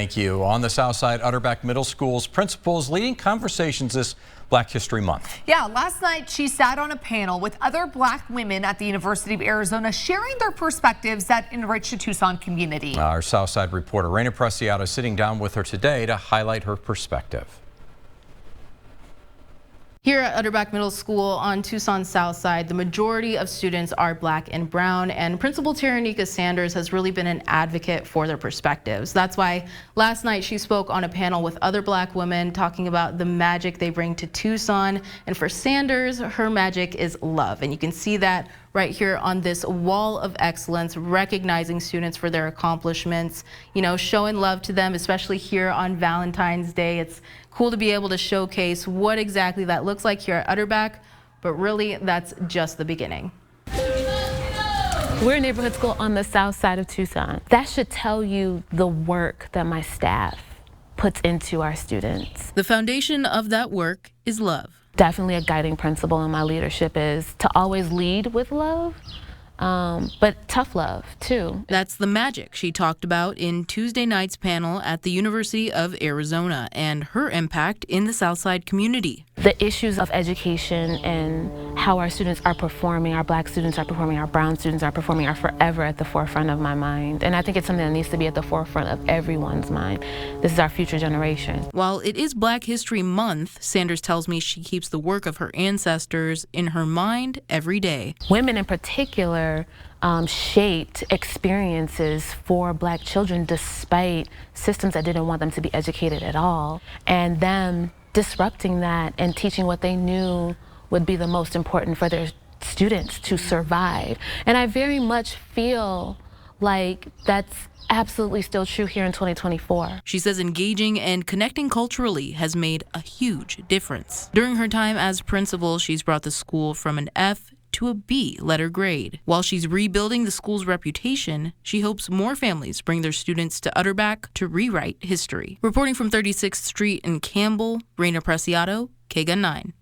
Thank you. On the Southside, Utterback Middle School's principals leading conversations this Black History Month. Yeah, last night she sat on a panel with other Black women at the University of Arizona sharing their perspectives that enrich the Tucson community. Our Southside reporter Raina Preciado is sitting down with her today to highlight her perspective. Here at Utterback Middle School on Tucson's South Side, the majority of students are Black and brown, and Principal Taranika Sanders has really been an advocate for their perspectives. That's why last night she spoke on a panel with other Black women talking about the magic they bring to Tucson. And for Sanders, her magic is love. And you can see that right here on this wall of excellence, recognizing students for their accomplishments, you know, showing love to them, especially here on Valentine's Day. It's cool to be able to showcase what exactly that looks like here at Utterback, but really that's just the beginning. We're a neighborhood school on the south side of Tucson. That should tell you the work that my staff puts into our students. The foundation of that work is love. Definitely a guiding principle in my leadership is to always lead with love, but tough love too. That's the magic she talked about in Tuesday night's panel at the University of Arizona and her impact in the Southside community. The issues of education and how our students are performing, our Black students are performing, our brown students are performing, are forever at the forefront of my mind. And I think it's something that needs to be at the forefront of everyone's mind. This is our future generation. While it is Black History Month, Sanders tells me she keeps the work of her ancestors in her mind every day. Women in particular shaped experiences for Black children despite systems that didn't want them to be educated at all. And them disrupting that and teaching what they knew would be the most important for their students to survive. And I very much feel like that's absolutely still true here in 2024. She says engaging and connecting culturally has made a huge difference. During her time as principal, she's brought the school from an F to a B letter grade. While she's rebuilding the school's reputation, she hopes more families bring their students to Utterback to rewrite history. Reporting from 36th Street in Campbell, Raina Preciado, KGUN 9.